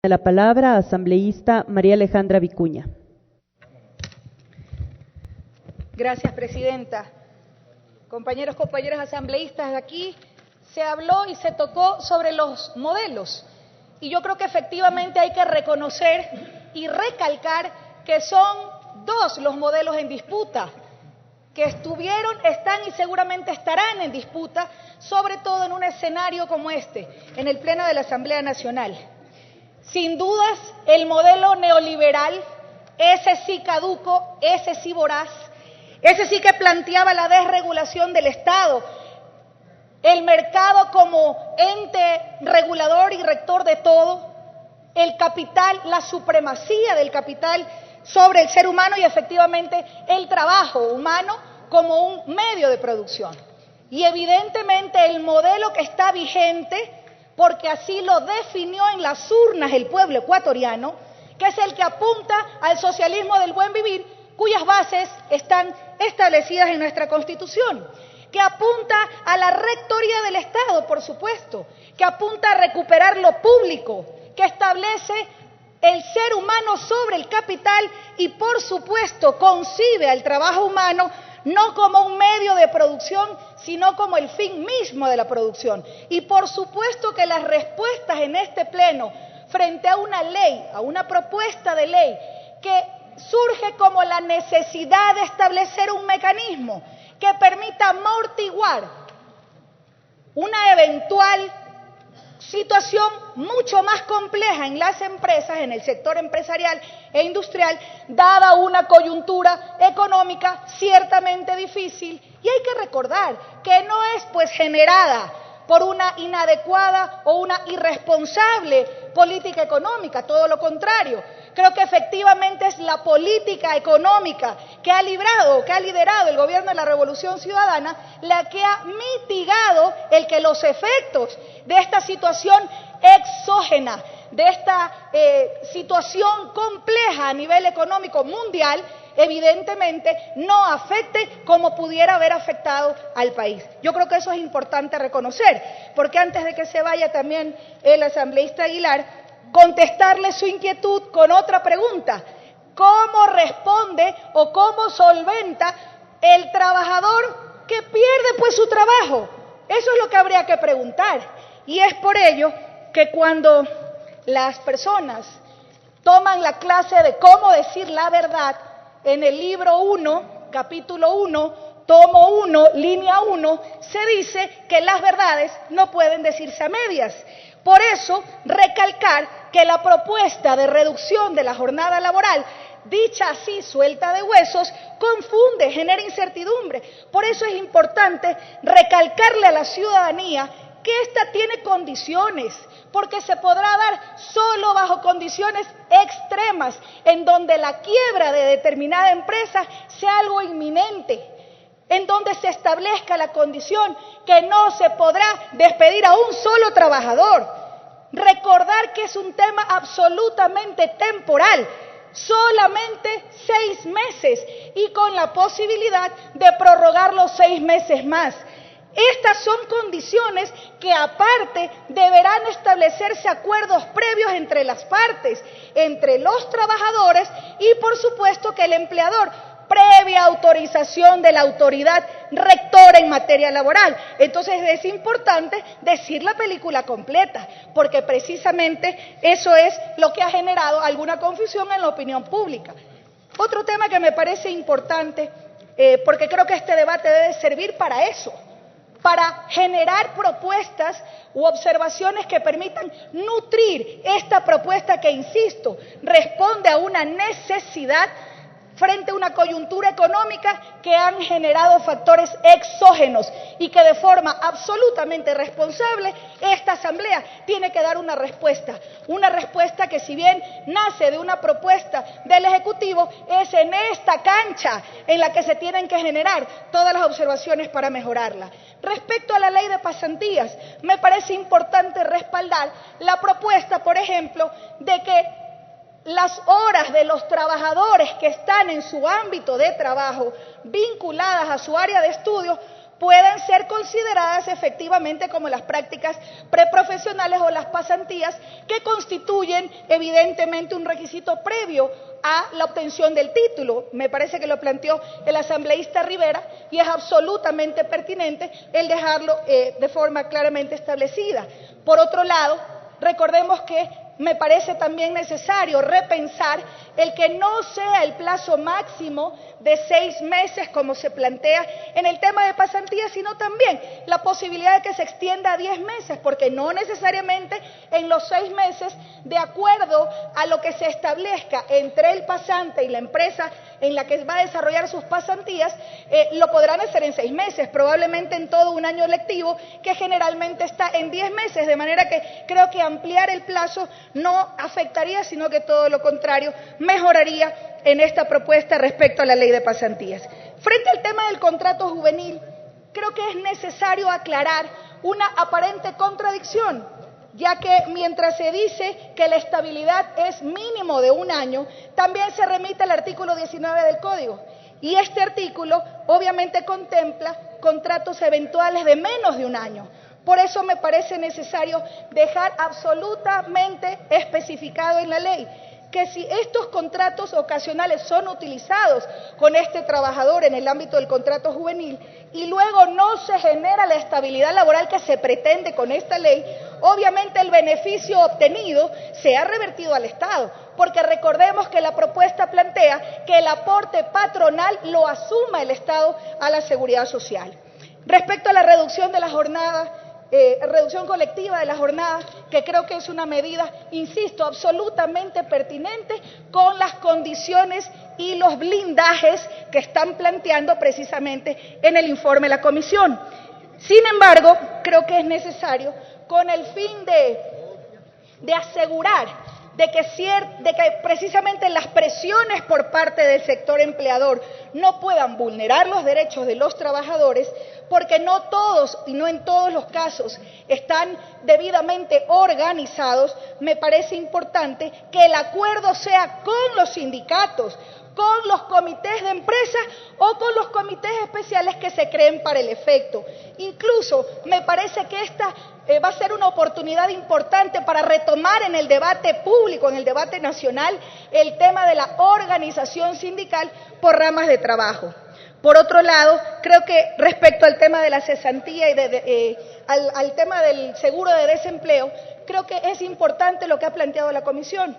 La palabra asambleísta María Alejandra Vicuña. Gracias, presidenta. Compañeros, compañeras asambleístas, aquí se habló y se tocó sobre los modelos. Y yo creo que efectivamente hay que reconocer y recalcar que son dos los modelos en disputa, que estuvieron, están y seguramente estarán en disputa, sobre todo en un escenario como este, en el Pleno de la Asamblea Nacional. Sin dudas, el modelo neoliberal, ese sí caduco, ese sí voraz, ese sí que planteaba la desregulación del Estado, el mercado como ente regulador y rector de todo, el capital, la supremacía del capital sobre el ser humano y efectivamente el trabajo humano como un medio de producción. Y evidentemente el modelo que está vigente, porque así lo definió en las urnas el pueblo ecuatoriano, que es el que apunta al socialismo del buen vivir, cuyas bases están establecidas en nuestra Constitución, que apunta a la rectoría del Estado, por supuesto, que apunta a recuperar lo público, que establece el ser humano sobre el capital y, por supuesto, concibe al trabajo humano no como un medio de producción, sino como el fin mismo de la producción. Y por supuesto que las respuestas en este Pleno frente a una ley, a una propuesta de ley que surge como la necesidad de establecer un mecanismo que permita amortiguar una eventual situación mucho más compleja en las empresas, en el sector empresarial e industrial, dada una coyuntura económica ciertamente difícil. Y hay que recordar que no es pues generada por una inadecuada o una irresponsable política económica, todo lo contrario. Creo que efectivamente es la política económica que ha liderado el gobierno de la Revolución Ciudadana la que ha mitigado el que los efectos de esta situación exógena, de esta situación compleja a nivel económico mundial, evidentemente no afecte como pudiera haber afectado al país. Yo creo que eso es importante reconocer, porque antes de que se vaya también el asambleísta Aguilar, contestarle su inquietud con otra pregunta: ¿cómo responde o cómo solventa el trabajador que pierde pues su trabajo? Eso es lo que habría que preguntar. Y es por ello que cuando las personas toman la clase de cómo decir la verdad, en el libro 1, capítulo 1, tomo 1, línea 1, se dice que las verdades no pueden decirse a medias. Por eso, recalcar que la propuesta de reducción de la jornada laboral, dicha así, suelta de huesos, confunde, genera incertidumbre. Por eso es importante recalcarle a la ciudadanía que ésta tiene condiciones, porque se podrá dar solo bajo condiciones extremas, en donde la quiebra de determinada empresa sea algo inminente, en donde se establezca la condición que no se podrá despedir a un solo trabajador. Recordar que es un tema absolutamente temporal, solamente 6 meses y con la posibilidad de prorrogar los 6 meses más. Estas son condiciones que aparte deberán establecerse acuerdos previos entre las partes, entre los trabajadores y por supuesto que el empleador, previa autorización de la autoridad rectora en materia laboral. Entonces es importante decir la película completa, porque precisamente eso es lo que ha generado alguna confusión en la opinión pública. Otro tema que me parece importante, porque creo que este debate debe servir para eso, para generar propuestas u observaciones que permitan nutrir esta propuesta que, insisto, responde a una necesidad frente a una coyuntura económica que han generado factores exógenos y que de forma absolutamente responsable esta Asamblea tiene que dar una respuesta que si bien nace de una propuesta del Ejecutivo, es en esta cancha en la que se tienen que generar todas las observaciones para mejorarla. Respecto a la ley de pasantías, me parece importante respaldar la propuesta, por ejemplo, de que las horas de los trabajadores que están en su ámbito de trabajo vinculadas a su área de estudio puedan ser consideradas efectivamente como las prácticas preprofesionales o las pasantías que constituyen evidentemente un requisito previo a la obtención del título. Me parece que lo planteó el asambleísta Rivera y es absolutamente pertinente el dejarlo de forma claramente establecida. Por otro lado, recordemos que me parece también necesario repensar el que no sea el plazo máximo de 6 meses como se plantea en el tema de pasantías, sino también la posibilidad de que se extienda a 10 meses, porque no necesariamente en los 6 meses, de acuerdo a lo que se establezca entre el pasante y la empresa en la que va a desarrollar sus pasantías, lo podrán hacer en 6 meses, probablemente en todo un año lectivo, que generalmente está en 10 meses, de manera que creo que ampliar el plazo no afectaría, sino que todo lo contrario, mejoraría en esta propuesta respecto a la ley de pasantías. Frente al tema del contrato juvenil, creo que es necesario aclarar una aparente contradicción, ya que mientras se dice que la estabilidad es mínimo de 1 año, también se remite al artículo 19 del Código. Y este artículo obviamente contempla contratos eventuales de menos de 1 año. Por eso me parece necesario dejar absolutamente especificado en la ley que si estos contratos ocasionales son utilizados con este trabajador en el ámbito del contrato juvenil y luego no se genera la estabilidad laboral que se pretende con esta ley, obviamente el beneficio obtenido se ha revertido al Estado, porque recordemos que la propuesta plantea que el aporte patronal lo asuma el Estado a la seguridad social. Respecto a la reducción de la jornada, reducción colectiva de la jornada, que creo que es una medida, insisto, absolutamente pertinente con las condiciones y los blindajes que están planteando precisamente en el informe de la Comisión. Sin embargo, creo que es necesario, con el fin de asegurar de que precisamente las presiones por parte del sector empleador no puedan vulnerar los derechos de los trabajadores, porque no todos y no en todos los casos están debidamente organizados, me parece importante que el acuerdo sea con los sindicatos, con los comités de empresa o con los comités especiales que se creen para el efecto. Incluso me parece que esta va a ser una oportunidad importante para retomar en el debate público, en el debate nacional, el tema de la organización sindical por ramas de trabajo. Por otro lado, creo que respecto al tema de la cesantía y al tema del seguro de desempleo, creo que es importante lo que ha planteado la Comisión.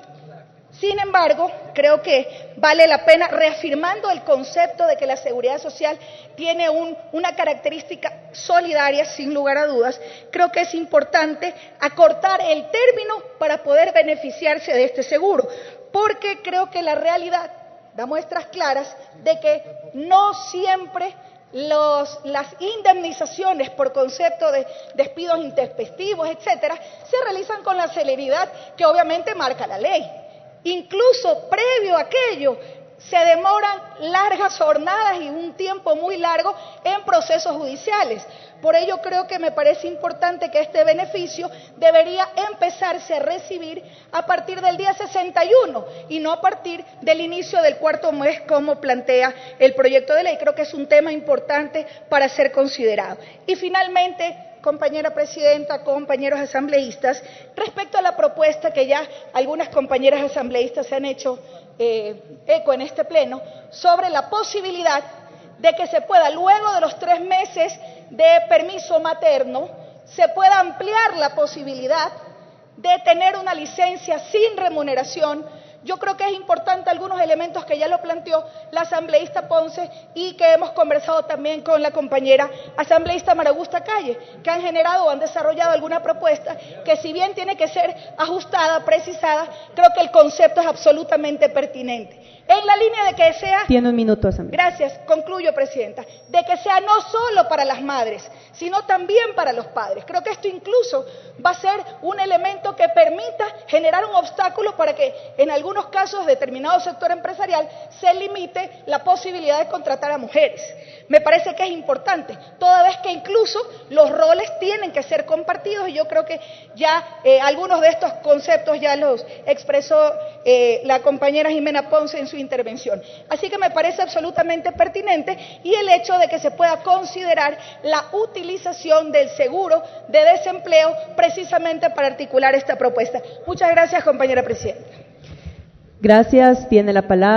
Sin embargo, creo que vale la pena, reafirmando el concepto de que la seguridad social tiene una característica solidaria, sin lugar a dudas, creo que es importante acortar el término para poder beneficiarse de este seguro, porque creo que la realidad da muestras claras de que no siempre las indemnizaciones por concepto de despidos intempestivos, etcétera, se realizan con la celeridad que obviamente marca la ley. Incluso previo a aquello, se demoran largas jornadas y un tiempo muy largo en procesos judiciales. Por ello creo que me parece importante que este beneficio debería empezarse a recibir a partir del día 61 y no a partir del inicio del 4º mes como plantea el proyecto de ley. Creo que es un tema importante para ser considerado. Y finalmente, compañera presidenta, compañeros asambleístas, respecto a la propuesta que ya algunas compañeras asambleístas se han hecho eco en este pleno, sobre la posibilidad de que se pueda, luego de los 3 meses de permiso materno, se pueda ampliar la posibilidad de tener una licencia sin remuneración. Yo creo que es importante algunos elementos que ya lo planteó la asambleísta Ponce y que hemos conversado también con la compañera asambleísta Maragusta Calle, que han generado o han desarrollado alguna propuesta que, si bien tiene que ser ajustada, precisada, creo que el concepto es absolutamente pertinente. En la línea de que sea... Tiene un minuto, asambleísta. Gracias, concluyo, presidenta. De que sea no solo para las madres, sino también para los padres. Creo que esto incluso va a ser un elemento que permita generar un obstáculo para que en algunos casos determinado sector empresarial se limite la posibilidad de contratar a mujeres. Me parece que es importante, toda vez que incluso los roles tienen que ser compartidos, y yo creo que ya algunos de estos conceptos ya los expresó la compañera Jimena Ponce en su intervención. Así que me parece absolutamente pertinente y el hecho de que se pueda considerar la utilización del seguro de desempleo precisamente para articular esta propuesta. Muchas gracias, compañera presidenta. Gracias. Tiene la palabra.